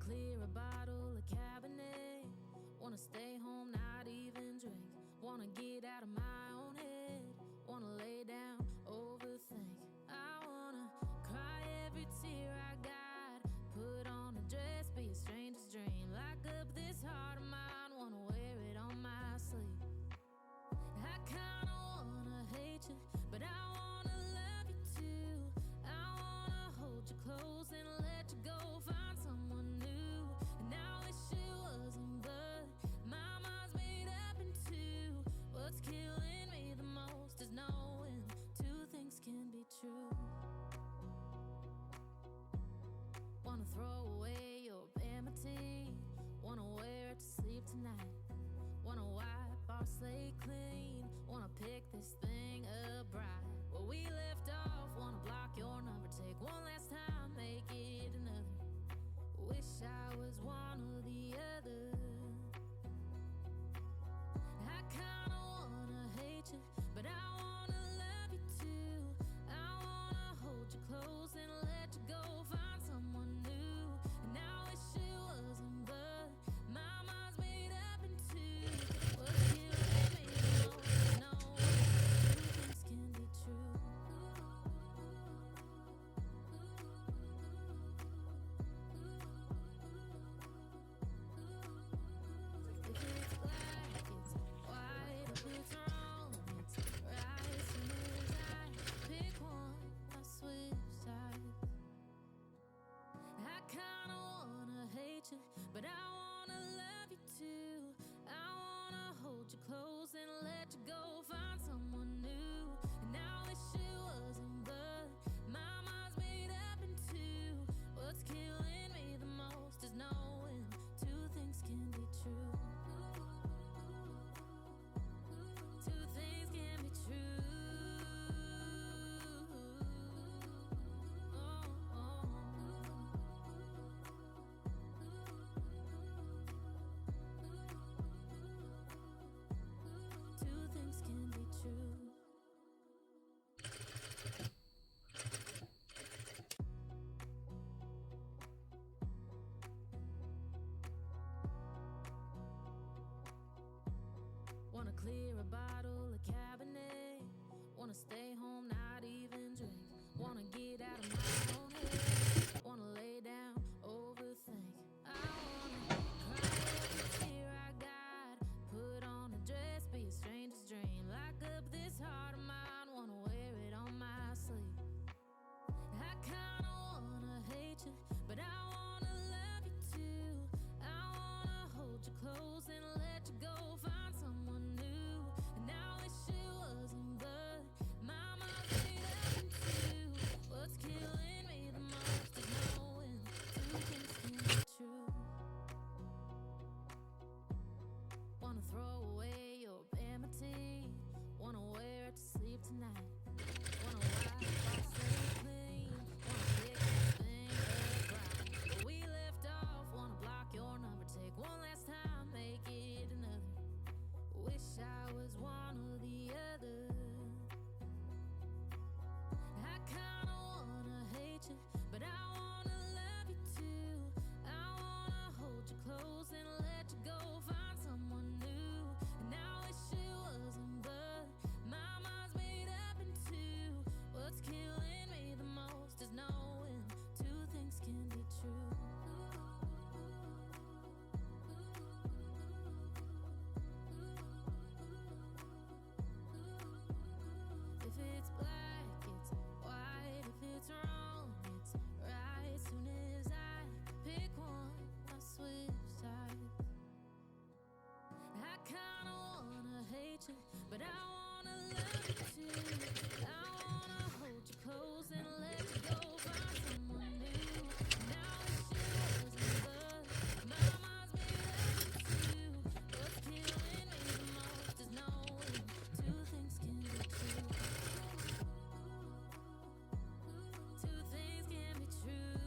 clear a bottle of Cabernet. Wanna stay home, not even drink. Wanna get out of my own head. Wanna lay down, overthink. I wanna cry every tear I got. Put on a dress, be a stranger's dream. Lock up this heart of mine, wanna wear it on my sleeve. I kinda wanna hate you, but I wanna love you too. I wanna hold you close and let you go. Find someone new, and I wish it wasn't, but my mind's made up in two. What's killing me the most is knowing two things can be true. Wanna throw away your vanity. Wanna wear it to sleep tonight. Wanna wipe our slate clean. Wanna pick this thing up right where we left off. Wanna block your number, take one last time, make it another. Wish I was one or the other. I kinda wanna hate you, but I wanna love you too. I wanna hold you close and let you go. Find someone new, and I wish it wasn't, but my mind's made up in two. What's killing me the most is knowing two things can be true. If it's black, it's white. If it's wrong, it's right. Soon as I pick one, I switch sides. I kinda wanna hate you, but I wanna love you too. I wanna hold you close and let you go. Find someone new, and I wish it wasn't, but my mind's made up in two. What's killing me the most is knowing two things can be true. Two things can be true. Two things can be true. Wanna clear a bottle of Cabernet. Wanna stay home, not even drink. Wanna get out of my own head. Wanna lay down, overthink. I wanna cry every tear I got. Put on a dress, be a stranger's dream. Lock up this heart of mine, wanna wear it on my sleeve. I kinda wanna hate you, but I wanna love you too. I wanna hold you close and let you go. Find someone new, and I wish it wasn't, but my mind's made up in two. What's killing me the most is knowing two things can be true. Wanna throw away your vanity. Wanna wear it to sleep tonight. Wanna wipe our slate clean. Wanna pick this thing up right where we left off. Wanna block your number, take one last time, make it another. Wish I was one or the other. I kinda wanna hate you, but I wanna love you too. I wanna hold you close and let you go. Find someone new, and I wish it wasn't, but my mind's made up in two. What's killing me the most is knowing two things can be true. If it's black, it's white. If it's wrong, it's right. Soon as I pick one, I switch sides. I kinda wanna hate you, but I wanna love you too. I wanna hold you close and let you go. Find someone new, and I wish it wasn't, but my mind's made up in two. What's killing me the most is knowing two things can be true. Two things can be true.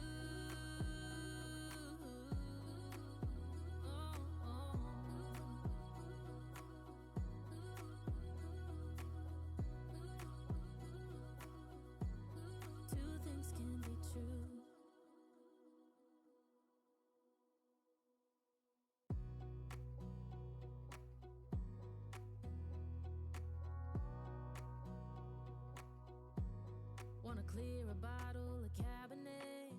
clear a bottle of Cabernet.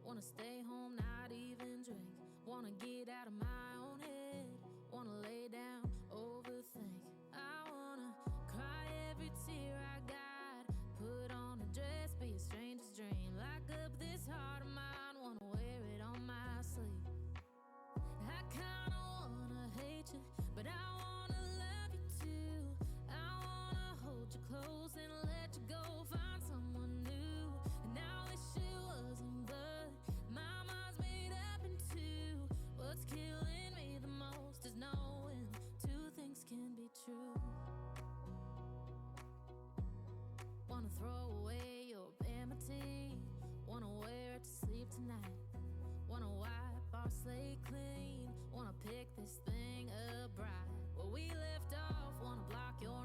Wanna stay home, not even drink. Wanna get out of my own head. Wanna lay down, overthink. I wanna cry every tear I got. Put on a dress, be a stranger's dream. Lock up this heart of mine, wanna wear it on my sleeve. I kinda wanna hate you, but I wanna love you too. I wanna hold you close and let you go, find someone new. And I wish it wasn't, but my mind's made up in two. What's killing me the most is knowing two things can be true. Wanna throw away your vanity. Wanna wear it to sleep tonight. Wanna wipe our slate clean. Wanna pick this thing up right where we left off. Wanna block your